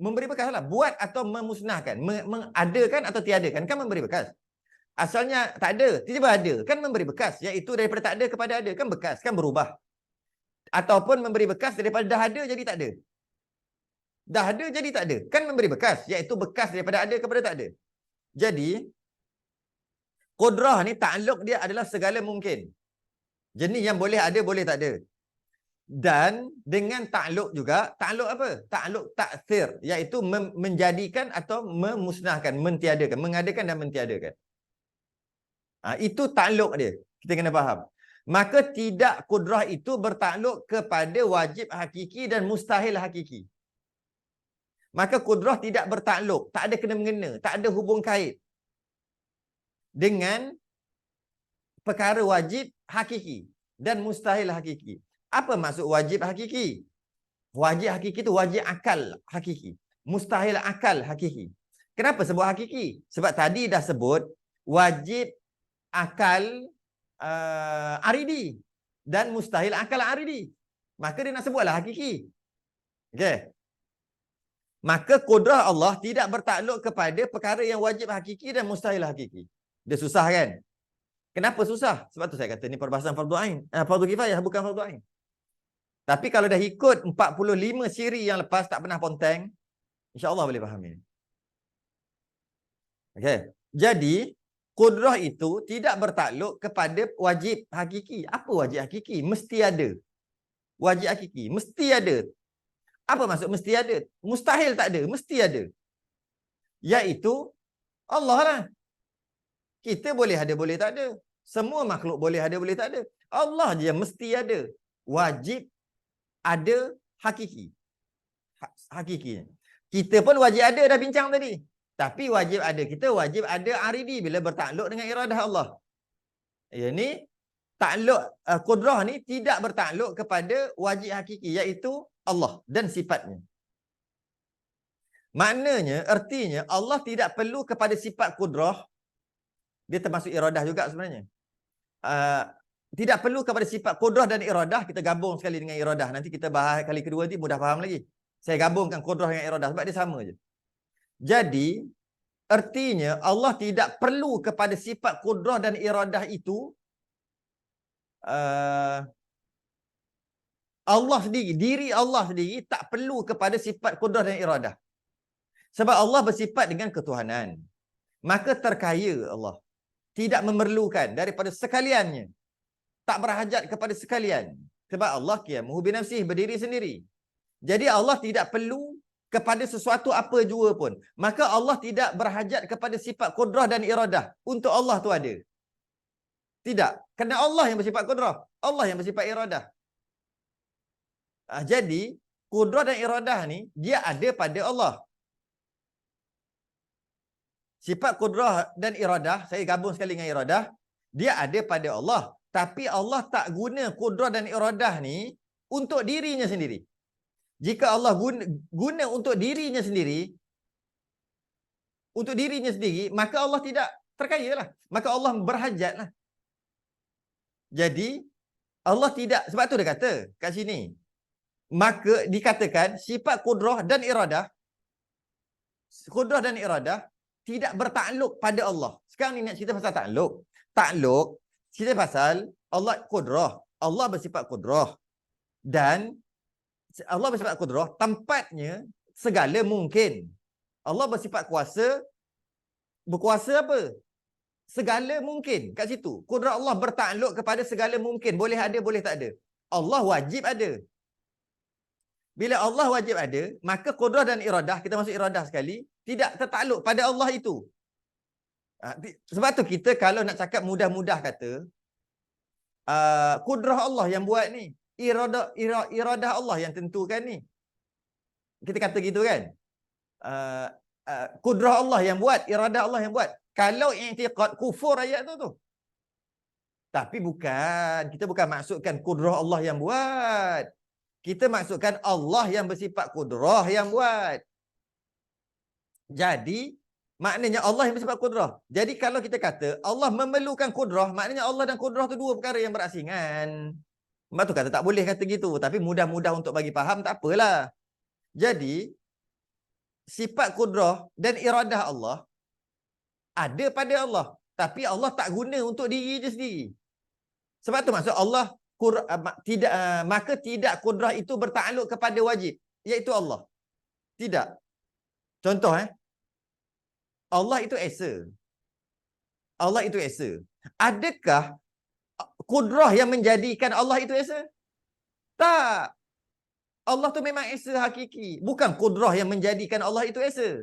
Memberi bekas lah. Buat atau memusnahkan. Mengadakan atau tiadakan. Kan memberi bekas. Asalnya tak ada. Tiba-tiba ada. Kan memberi bekas. Iaitu daripada tak ada kepada ada. Kan bekas. Kan berubah. Ataupun memberi bekas daripada dah ada jadi tak ada. Dah ada jadi tak ada. Kan memberi bekas. Iaitu bekas daripada ada kepada tak ada. Jadi, kudrah ni takluk dia adalah segala mungkin. Jenis yang boleh ada, boleh tak ada. Dan dengan takluk juga, takluk apa? Takluk taksir, iaitu menjadikan atau memusnahkan, mentiadakan, mengadakan dan mentiadakan. Itu takluk dia. Kita kena faham. Maka tidak kudrah itu bertakluk kepada wajib hakiki dan mustahil hakiki. Maka kudrah tidak bertakluk, tak ada kena-mengena, tak ada hubung kait dengan perkara wajib hakiki dan mustahil hakiki. Apa maksud wajib hakiki? Wajib hakiki itu wajib akal hakiki. Mustahil akal hakiki. Kenapa sebut hakiki? Sebab tadi dah sebut wajib akal aridi dan mustahil akal aridi. Maka dia nak sebutlah hakiki. Okey. Maka kudrah Allah tidak bertakluk kepada perkara yang wajib hakiki dan mustahil hakiki. Dia susah kan? Kenapa susah? Sebab tu saya kata ni perbahasan fardu ain. Fardu kifayah bukan fardu ain. Tapi kalau dah ikut 45 siri yang lepas tak pernah ponteng, insya-Allah boleh faham ini. Okey. Jadi, kudrah itu tidak bertakluk kepada wajib hakiki. Apa wajib hakiki? Mesti ada. Wajib hakiki mesti ada. Apa maksud mesti ada? Mustahil tak ada, mesti ada. Iaitu Allah lah. Kita boleh ada, boleh tak ada. Semua makhluk boleh ada, boleh tak ada. Allah je mesti ada. Wajib ada hakiki. Hakiki. Kita pun wajib ada, dah bincang tadi. Tapi wajib ada. Kita wajib ada aridi bila bertakluk dengan iradah Allah. Ini takluk, kudrah ni tidak bertakluk kepada wajib hakiki, iaitu Allah dan sifatnya. Maknanya, ertinya Allah tidak perlu kepada sifat kudrah. Dia termasuk iradah juga sebenarnya. Tidak perlu kepada sifat kudrah dan iradah. Kita gabung sekali dengan iradah. Nanti kita bahas kali kedua ni mudah faham lagi. Saya gabungkan kudrah dengan iradah sebab dia sama je. Jadi, ertinya Allah tidak perlu kepada sifat kudrah dan iradah itu. Allah sendiri, diri Allah sendiri tak perlu kepada sifat kudrah dan iradah. Sebab Allah bersifat dengan ketuhanan. Maka terkaya Allah. Tidak memerlukan daripada sekaliannya. Tak berhajat kepada sekalian. Sebab Allah qiyamuhu binafsih, berdiri sendiri. Jadi Allah tidak perlu kepada sesuatu apa jua pun. Maka Allah tidak berhajat kepada sifat kudrah dan iradah. Untuk Allah tu ada. Tidak. Kerana Allah yang bersifat kudrah. Allah yang bersifat iradah. Jadi, kudrah dan iradah ni, dia ada pada Allah. Sifat kudrah dan iradah, saya gabung sekali dengan iradah, dia ada pada Allah. Tapi Allah tak guna kudrah dan iradah ni untuk dirinya sendiri. Jika Allah guna untuk dirinya sendiri, maka Allah tidak terkaya lah. Maka Allah berhajat lah. Jadi, Allah tidak, sebab tu dia kata kat sini, maka dikatakan sifat kudrah dan iradah tidak bertakluk pada Allah. Sekarang ni nak cerita pasal takluk. Takluk, cerita pasal Allah kudrah. Allah bersifat kudrah. Dan Allah bersifat kudrah, tempatnya segala mungkin. Allah bersifat kuasa, berkuasa apa? Segala mungkin kat situ. Kudrah Allah bertakluk kepada segala mungkin. Boleh ada, boleh tak ada. Allah wajib ada. Bila Allah wajib ada, maka kudrah dan iradah, kita masuk iradah sekali, tidak tertakluk pada Allah itu. Sebab tu kita kalau nak cakap mudah-mudah kata, kudrah Allah yang buat ni, iradah Allah yang tentukan ni. Kita kata gitu kan? Kudrah Allah yang buat, iradah Allah yang buat. Kalau i'tiqad kufur ayat tu. Tapi bukan, kita bukan maksudkan kudrah Allah yang buat. Kita maksudkan Allah yang bersifat kudrah yang buat. Jadi, maknanya Allah yang bersifat kudrah. Jadi kalau kita kata Allah memerlukan kudrah, maknanya Allah dan kudrah tu dua perkara yang berasingan. Sebab tu kata tak boleh kata gitu. Tapi mudah-mudah untuk bagi faham, tak apalah. Jadi, sifat kudrah dan iradah Allah ada pada Allah. Tapi Allah tak guna untuk diri dia sendiri. Sebab tu maksud Allah maka tidak kudrah itu bertakluk kepada wajib, iaitu Allah. Tidak. Contoh Allah itu esa. Allah itu esa. Adakah kudrah yang menjadikan Allah itu esa? Tak. Allah tu memang esa hakiki. Bukan kudrah yang menjadikan Allah itu esa.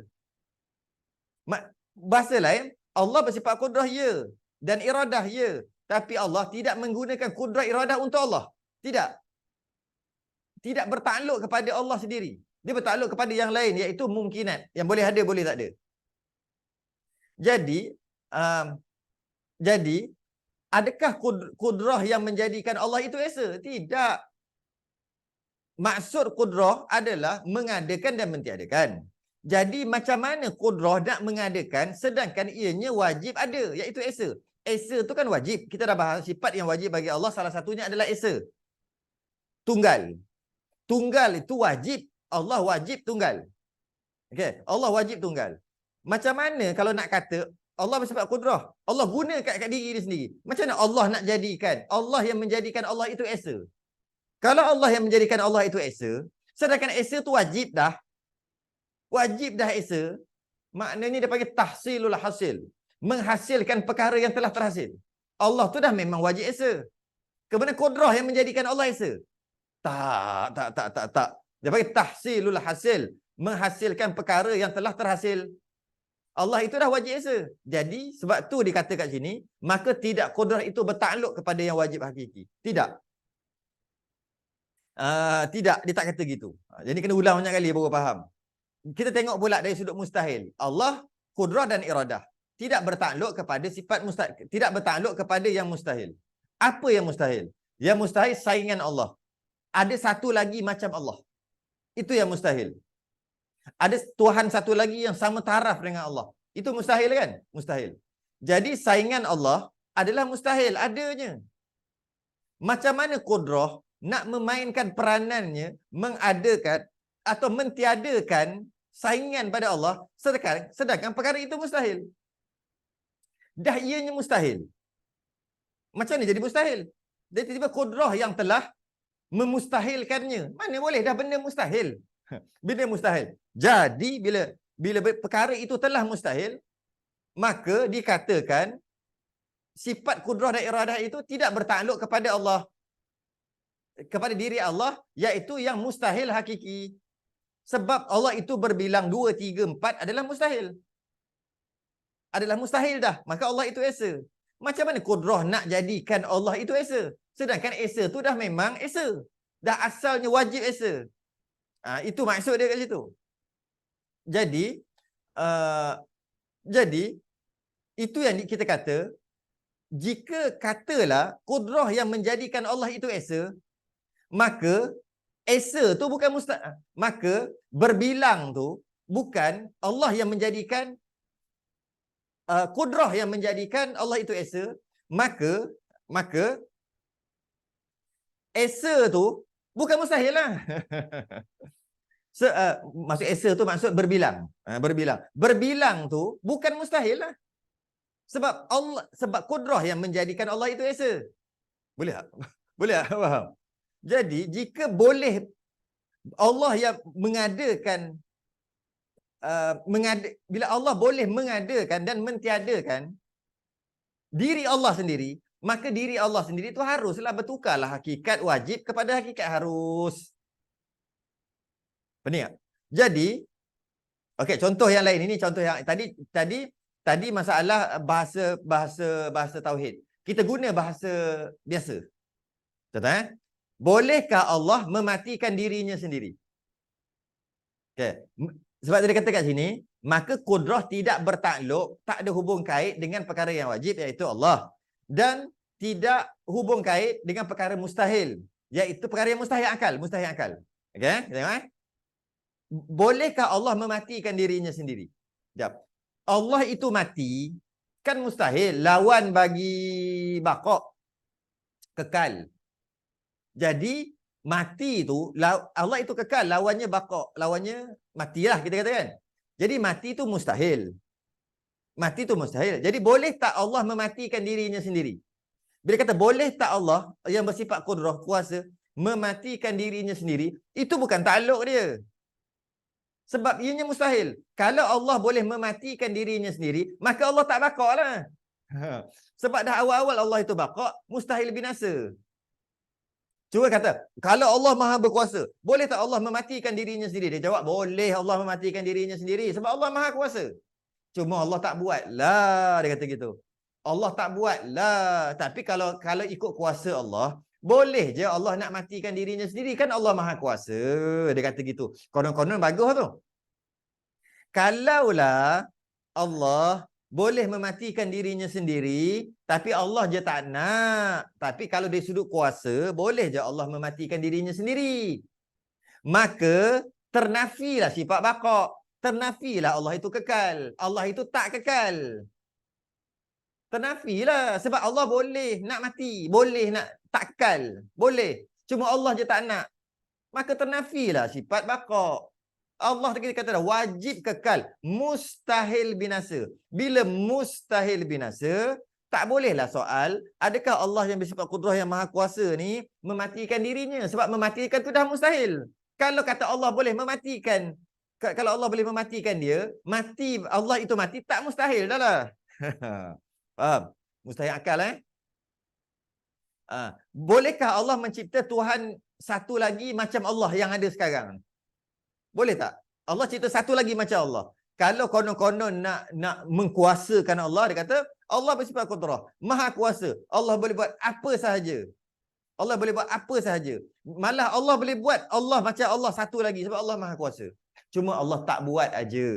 Bahasa lain, Allah bersifat kudrah ya dan iradah ya. Tapi Allah tidak menggunakan kudrah iradah untuk Allah. Tidak. Tidak bertakluk kepada Allah sendiri. Dia bertakluk kepada yang lain, iaitu mungkinat. Yang boleh ada, boleh tak ada. Jadi, adakah kudrah yang menjadikan Allah itu esa? Tidak. Maksud kudrah adalah mengadakan dan mentiadakan. Jadi macam mana kudrah nak mengadakan sedangkan ianya wajib ada, iaitu esa. Esa tu kan wajib. Kita dah bahas sifat yang wajib bagi Allah, salah satunya adalah esa. Tunggal. Tunggal itu wajib. Allah wajib tunggal. Okey, Allah wajib tunggal. Macam mana kalau nak kata Allah bersifat kudrah, Allah guna kat diri dia sendiri. Macam mana Allah nak jadikan Allah yang menjadikan Allah itu esa? Kalau Allah yang menjadikan Allah itu esa, sedangkan esa tu wajib dah. Wajib dah esa, maknanya dia panggil tahsilul hasil. Menghasilkan perkara yang telah terhasil. Allah tu dah memang wajib esa. Kemudian kudrah yang menjadikan Allah esa? Tak. Dia panggil tahsilul hasil. Menghasilkan perkara yang telah terhasil. Allah itu dah wajib esa. Jadi, sebab tu dikata kat sini, maka tidak kudrah itu bertakluk kepada yang wajib hakiki. Tidak. Tidak, dia tak kata gitu. Jadi kena ulang banyak kali baru faham. Kita tengok pula dari sudut mustahil. Allah, kudrah dan iradah. Tidak bertakluk kepada sifat mustahil. Tidak bertakluk kepada yang mustahil. Apa yang mustahil? Yang mustahil saingan Allah. Ada satu lagi macam Allah. Itu yang mustahil. Ada Tuhan satu lagi yang sama taraf dengan Allah. Itu mustahil kan? Mustahil. Jadi saingan Allah adalah mustahil. Adanya. Macam mana kudrah nak memainkan peranannya, mengadakan atau mentiadakan saingan pada Allah, sedangkan perkara itu mustahil. Dah ianya mustahil. Macam mana jadi mustahil? Dia tiba-tiba kudrah yang telah memustahilkannya. Mana boleh dah benda mustahil. Benda mustahil. Jadi bila perkara itu telah mustahil, maka dikatakan sifat kudrah dan iradah itu tidak bertakluk kepada Allah, kepada diri Allah, iaitu yang mustahil hakiki. Sebab Allah itu berbilang 2, 3, 4 adalah mustahil. Adalah mustahil dah. Maka Allah itu esa. Macam mana kudrah nak jadikan Allah itu esa? Sedangkan esa tu dah memang esa. Dah asalnya wajib esa. Itu maksud dia kat situ. Jadi itu yang kita kata, jika katalah kudrah yang menjadikan Allah itu esa, maka esa tu bukan mustahil. Maka berbilang tu bukan Allah yang menjadikan kudrah yang menjadikan Allah itu esa, maka esa tu bukan mustahil lah. Maksud esa tu maksud berbilang. Berbilang tu bukan mustahil lah. Sebab kudrah yang menjadikan Allah itu esa. Boleh tak? Boleh tak? Faham? Jadi jika boleh Allah yang mengadakan bila Allah boleh mengadakan dan mentiadakan diri Allah sendiri, maka diri Allah sendiri itu haruslah bertukarlah hakikat wajib kepada hakikat harus. Benar tak? Jadi, okey, contoh yang lain ini, contoh yang tadi masalah bahasa tauhid. Kita guna bahasa biasa. Betul. Bolehkah Allah mematikan dirinya sendiri? Okey. Sebab dia kata kat sini, maka kudrah tidak bertakluk, tak ada hubung kait dengan perkara yang wajib, iaitu Allah. Dan tidak hubung kait dengan perkara mustahil, iaitu perkara yang mustahil akal. Okey, tengok Bolehkah Allah mematikan dirinya sendiri? Sekejap. Allah itu mati, kan mustahil. Lawan bagi baqa', kekal. Jadi, mati tu, Allah itu kekal. Lawannya baqa'. Lawannya matilah, kita katakan. Jadi mati itu mustahil. Mati itu mustahil. Jadi boleh tak Allah mematikan dirinya sendiri? Bila kata boleh tak Allah yang bersifat kudrah, kuasa, mematikan dirinya sendiri, itu bukan takluk dia. Sebab ianya mustahil. Kalau Allah boleh mematikan dirinya sendiri, maka Allah tak baqa lah. Sebab dah awal-awal Allah itu baqa, mustahil binasa. Cuba kata, kalau Allah maha berkuasa, boleh tak Allah mematikan dirinya sendiri? Dia jawab, boleh Allah mematikan dirinya sendiri. Sebab Allah maha kuasa. Cuma Allah tak buat lah, dia kata gitu. Allah tak buat lah. Tapi kalau ikut kuasa Allah, boleh je Allah nak matikan dirinya sendiri. Kan Allah maha kuasa. Dia kata gitu. Konon-konon bagus tu. Kalaulah Allah boleh mematikan dirinya sendiri, tapi Allah je tak nak. Tapi kalau dari sudut kuasa, boleh je Allah mematikan dirinya sendiri. Maka ternafilah sifat baqa. Ternafilah Allah itu kekal. Allah itu tak kekal. Ternafilah. Sebab Allah boleh nak mati. Boleh nak tak kekal. Boleh. Cuma Allah je tak nak. Maka ternafilah sifat baqa. Allah tadi kata dah, wajib kekal. Mustahil binasa. Bila mustahil binasa, tak bolehlah soal, adakah Allah yang bersifat kudrah yang maha kuasa ni mematikan dirinya? Sebab mematikan tu dah mustahil. Kalau kata Allah boleh mematikan, kalau Allah boleh mematikan dia, mati, Allah itu mati, tak mustahil dah lah. Faham? Mustahil akal bolehkah Allah mencipta Tuhan satu lagi macam Allah yang ada sekarang? Boleh tak? Allah cipta satu lagi macam Allah. Kalau konon-konon nak mengkuasakan Allah, dia kata Allah bersifat kudrah, maha kuasa. Allah boleh buat apa sahaja. Allah boleh buat apa sahaja. Malah Allah boleh buat Allah macam Allah satu lagi sebab Allah maha kuasa. Cuma Allah tak buat aja.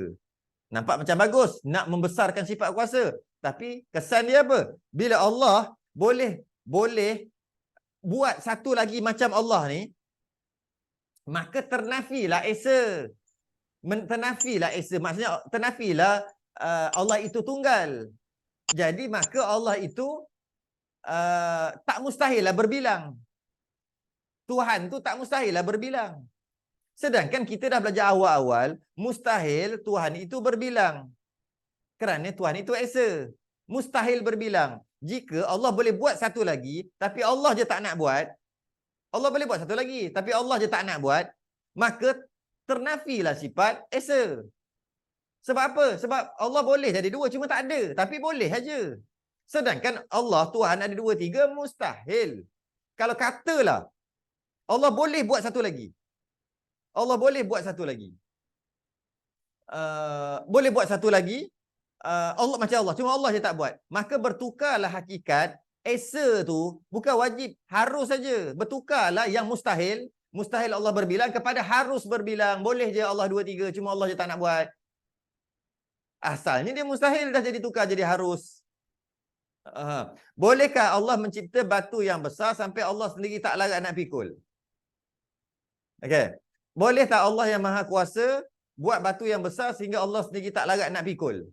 Nampak macam bagus nak membesarkan sifat kuasa, tapi kesan dia apa? Bila Allah boleh buat satu lagi macam Allah ni, maka ternafilah esa. Ternafilah esa. Maksudnya ternafilah Allah itu tunggal. Jadi maka Allah itu tak mustahillah berbilang. Tuhan tu tak mustahillah berbilang. Sedangkan kita dah belajar awal-awal, mustahil Tuhan itu berbilang. Kerana Tuhan itu esa. Mustahil berbilang. Jika Allah boleh buat satu lagi, tapi Allah je tak nak buat, Allah boleh buat satu lagi, tapi Allah je tak nak buat, maka ternafilah sifat esa. Sebab apa? Sebab Allah boleh jadi dua, cuma tak ada. Tapi boleh saja. Sedangkan Allah, Tuhan ada dua, tiga, mustahil. Kalau katalah, Allah boleh buat satu lagi. Allah boleh buat satu lagi. Boleh buat satu lagi. Allah macam Allah. Cuma Allah je tak buat. Maka bertukarlah hakikat. Esa tu bukan wajib. Harus saja. Bertukarlah yang mustahil. Mustahil Allah berbilang kepada harus berbilang. Boleh je Allah dua, tiga. Cuma Allah je tak nak buat. Asalnya dia mustahil dah jadi tukar jadi harus. Bolehkah Allah mencipta batu yang besar sampai Allah sendiri tak larat nak pikul? Okey. Boleh tak Allah yang maha kuasa buat batu yang besar sehingga Allah sendiri tak larat nak pikul?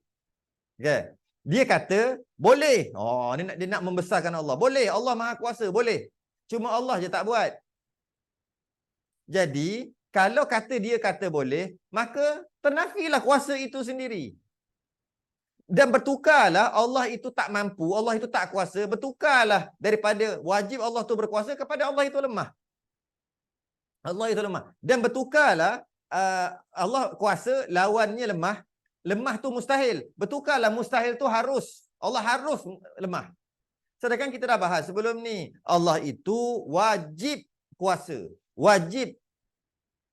Okey. Dia kata, boleh. Oh, dia nak membesarkan Allah. Boleh, Allah maha kuasa, boleh. Cuma Allah je tak buat. Jadi, kalau dia kata boleh, maka ternafilah kuasa itu sendiri. Dan bertukarlah Allah itu tak mampu, Allah itu tak kuasa, bertukarlah daripada wajib Allah itu berkuasa kepada Allah itu lemah. Allah itu lemah. Dan bertukarlah Allah kuasa, lawannya lemah. Lemah tu mustahil. Bertukarlah mustahil tu harus. Allah harus lemah. Sedangkan kita dah bahas sebelum ni, Allah itu wajib kuasa. Wajib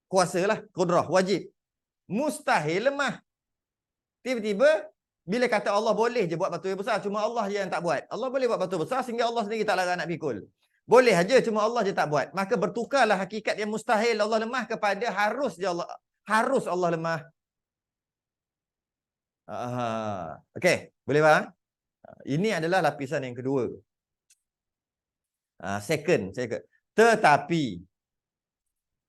kuasalah, kudrah, wajib. Mustahil lemah. Tiba-tiba bila kata Allah boleh je buat batu yang besar, cuma Allah je yang tak buat. Allah boleh buat batu besar sehingga Allah sendiri tak larat nak pikul. Boleh aja, cuma Allah je tak buat. Maka bertukarlah hakikat yang mustahil Allah lemah kepada harus je Allah. Harus Allah lemah. Okey, boleh faham? Ini adalah lapisan yang kedua. Second.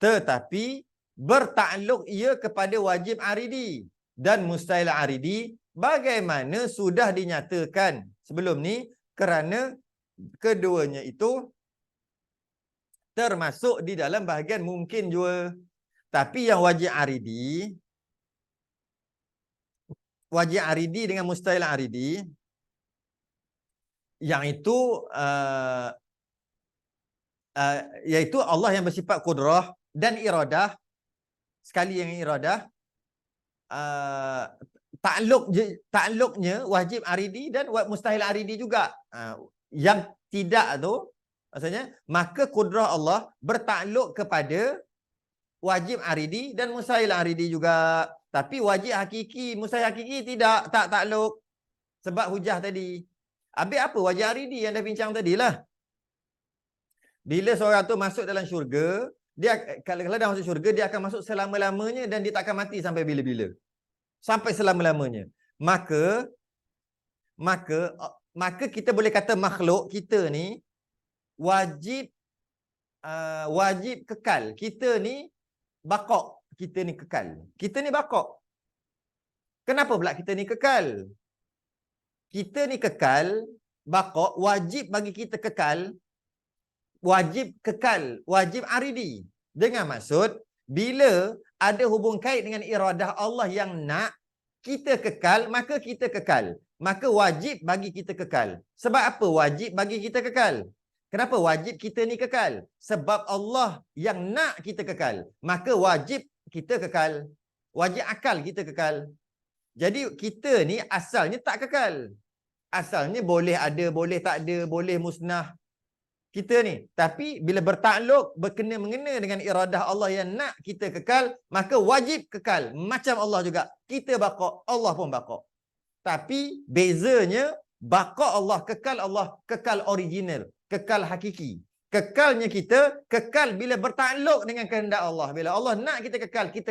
Tetapi bertakluk ia kepada wajib aridi dan mustahil aridi bagaimana sudah dinyatakan sebelum ni, kerana keduanya itu termasuk di dalam bahagian mungkin jua. Tapi yang wajib aridi wajib aridi dengan mustahil aridi, yang itu iaitu Allah yang bersifat kudrah dan iradah. Sekali yang iradah, takluknya wajib aridi dan mustahil aridi juga. Yang tidak tu maksudnya maka kudrah Allah bertakluk kepada wajib aridi dan mustahil aridi juga. Tapi wajib hakiki, mustahil hakiki tidak, tak takluk. Sebab hujah tadi. Habis apa wajib aridi yang dah bincang tadilah. Bila seorang tu masuk dalam syurga, dia kalau dah masuk syurga, dia akan masuk selama-lamanya dan dia tak akan mati sampai bila-bila. Sampai selama-lamanya. Maka kita boleh kata makhluk kita ni wajib kekal. Kita ni bakok. Kita ni kekal. Kita ni bakok. Kenapa pula kita ni kekal? Kita ni kekal, bakok, wajib bagi kita kekal. Wajib kekal, wajib aridi. Dengan maksud, bila ada hubung kait dengan iradah Allah yang nak kita kekal, maka kita kekal. Maka wajib bagi kita kekal. Sebab apa wajib bagi kita kekal? Kenapa wajib kita ni kekal? Sebab Allah yang nak kita kekal. Maka wajib kita kekal. Wajib akal kita kekal. Jadi kita ni asalnya tak kekal. Asalnya boleh ada, boleh tak ada, boleh musnah. Kita ni. Tapi bila bertakluk, berkena-mengena dengan iradah Allah yang nak kita kekal, maka wajib kekal. Macam Allah juga. Kita bakok, Allah pun bakok. Tapi bezanya, bakok Allah, kekal original. Kekal hakiki. Kekalnya kita, kekal bila bertakluk dengan kehendak Allah. Bila Allah nak kita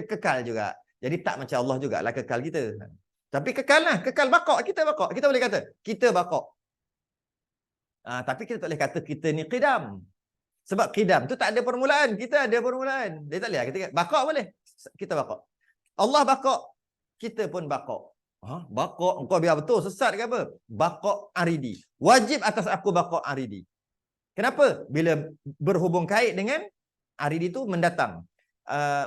kekal juga. Jadi tak macam Allah jugalah kekal kita. Tapi kekal lah, kekal bakok, kita bakok. Kita boleh kata, kita bakok. Tapi kita tak boleh kata kita ni qidam. Sebab qidam tu tak ada permulaan. Kita ada permulaan. Dia tak boleh. Kita bakok boleh. Kita bakok. Allah bakok. Kita pun bakok. Bakok. Engkau biar betul. Sesat ke apa? Bakok aridi. Wajib atas aku bakok aridi. Kenapa? Bila berhubung kait dengan aridi tu mendatang.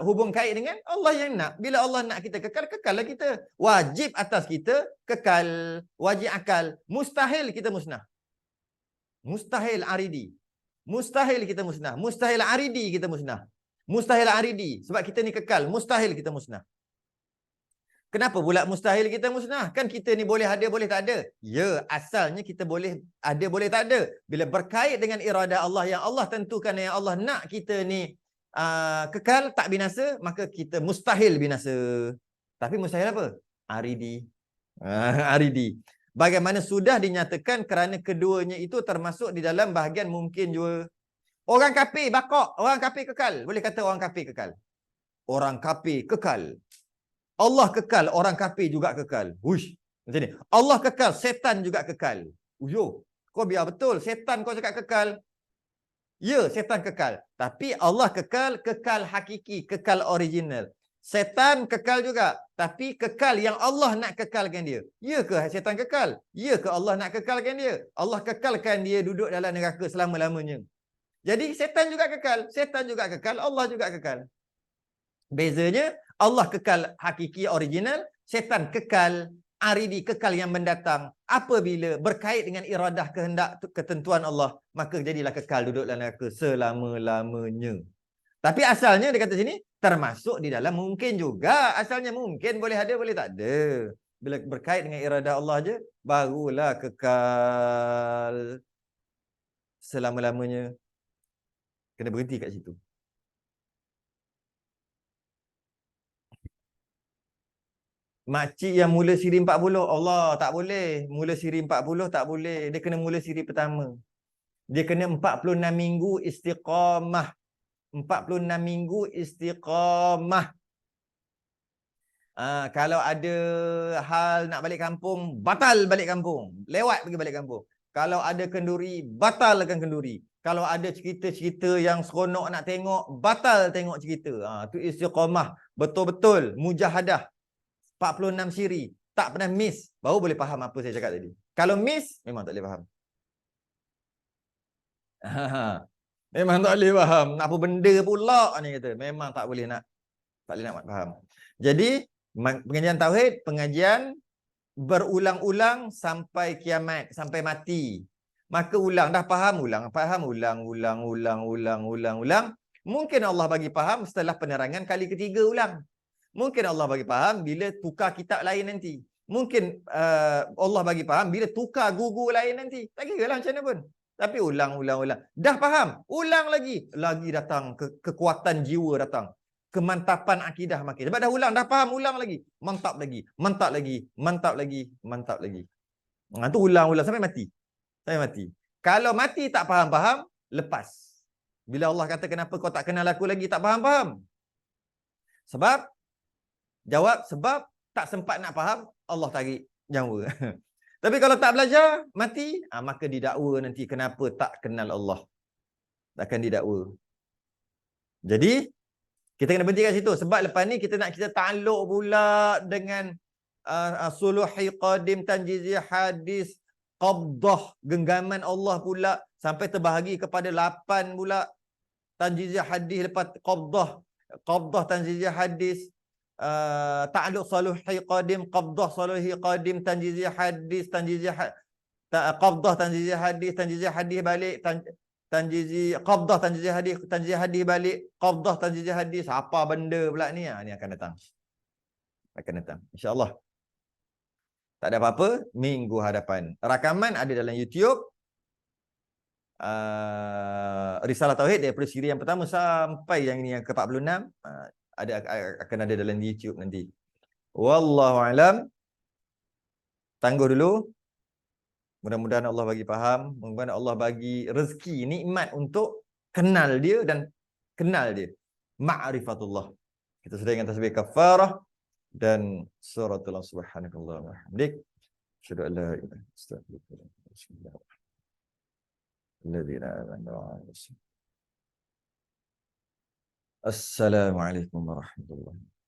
Hubung kait dengan Allah yang nak. Bila Allah nak kita kekal, kekallah kita. Wajib atas kita kekal. Wajib akal. Mustahil kita musnah. Mustahil aridi. Mustahil kita musnah. Mustahil aridi kita musnah. Mustahil aridi. Sebab kita ni kekal. Mustahil kita musnah. Kenapa pula mustahil kita musnah? Kan kita ni boleh ada, boleh tak ada. Ya, asalnya kita boleh ada, boleh tak ada. Bila berkait dengan iradah Allah yang Allah tentukan, yang Allah nak kita ni kekal, tak binasa, maka kita mustahil binasa. Tapi mustahil apa? Aridi. Aridi. Bagaimana sudah dinyatakan kerana keduanya itu termasuk di dalam bahagian mungkin juga. Orang kafir bakok, orang kafir kekal. Boleh kata orang kafir kekal. Orang kafir kekal. Allah kekal, orang kafir juga kekal. Hush. Macam ni. Allah kekal, setan juga kekal. Uyo, kau biar betul. Setan kau cakap kekal. Ya, setan kekal. Tapi Allah kekal, kekal hakiki, kekal original. Setan kekal juga. Tapi kekal yang Allah nak kekalkan dia. Ya ke setan kekal? Ya ke Allah nak kekalkan dia? Allah kekalkan dia duduk dalam neraka selama-lamanya. Jadi setan juga kekal. Setan juga kekal. Allah juga kekal. Bezanya, Allah kekal hakiki original. Setan kekal aridi, kekal yang mendatang. Apabila berkait dengan iradah kehendak ketentuan Allah, maka jadilah kekal duduk dalam neraka selama-lamanya. Tapi asalnya dia kata sini, termasuk di dalam mungkin juga. Asalnya mungkin, boleh ada, boleh tak ada. Bila berkait dengan iradah Allah je, barulah kekal selama-lamanya. Kena berhenti kat situ. Makcik yang mula siri 40, Allah tak boleh. Mula siri 40 tak boleh. Dia kena mula siri pertama. Dia kena 46 minggu istiqamah. 46 minggu istiqamah. Kalau ada hal nak balik kampung, batal balik kampung. Lewat pergi balik kampung. Kalau ada kenduri, batalkan kenduri. Kalau ada cerita-cerita yang seronok nak tengok, batal tengok cerita. Tu istiqamah. Betul-betul mujahadah. 46 siri. Tak pernah miss. Baru boleh faham apa saya cakap tadi. Kalau miss, memang tak boleh faham. Memang tak boleh faham. Apa benda pula ni kata. Memang tak boleh nak. Tak boleh nak faham. Jadi, pengajian tauhid, pengajian berulang-ulang sampai kiamat, sampai mati. Maka ulang, dah faham, ulang, ulang. Mungkin Allah bagi faham setelah penerangan kali ketiga ulang. Mungkin Allah bagi faham bila tukar kitab lain nanti. Mungkin Allah bagi faham bila tukar guru lain nanti. Tak kira lah macam mana pun. Tapi ulang. Dah faham, ulang lagi. Lagi datang kekuatan jiwa datang. Kemantapan akidah makin. Sebab dah ulang, dah faham, ulang lagi. Mantap lagi. Itu ulang sampai mati. Kalau mati tak faham-faham, lepas. Bila Allah kata kenapa kau tak kenal aku lagi, tak faham-faham. Sebab tak sempat nak faham, Allah tarik nyawa. Tapi kalau tak belajar, mati, maka didakwa nanti kenapa tak kenal Allah. Takkan didakwa. Jadi, kita kena berhenti kat situ. Sebab lepas ni kita ta'alluq pula dengan suluhi qadim, tanjizi hadis, qabdah, genggaman Allah pula. Sampai terbahagi kepada 8 pula. Tanjizi hadis lepas qabdah tanjizi hadis. Ta'alluq suluhi qadim, qabdah suluhi qadim, tanjizi hadis, qabdah tanjizi hadis balik, tanjizi qabdah tanjizi hadis balik, qabdah tanjizi hadis. Apa benda pula ni? Ni akan datang. InsyaAllah. Tak ada apa-apa, minggu hadapan. Rakaman ada dalam YouTube. Risalah Tauhid daripada siri yang pertama sampai yang ini yang ke-46 akan ada dalam YouTube nanti. Wallahu alam. Tangguh dulu. Mudah-mudahan Allah bagi faham, mudah-mudahan Allah bagi rezeki, nikmat untuk kenal dia dan kenal dia. Ma'rifatullah. Kita sudah dengan tasbih kafarah dan suratul subhanakallah wa hamdik. Asyhadu an la ilaha illa anta astaghfiruka wa atubu ilaik. Assalamualaikum warahmatullahi wabarakatuh.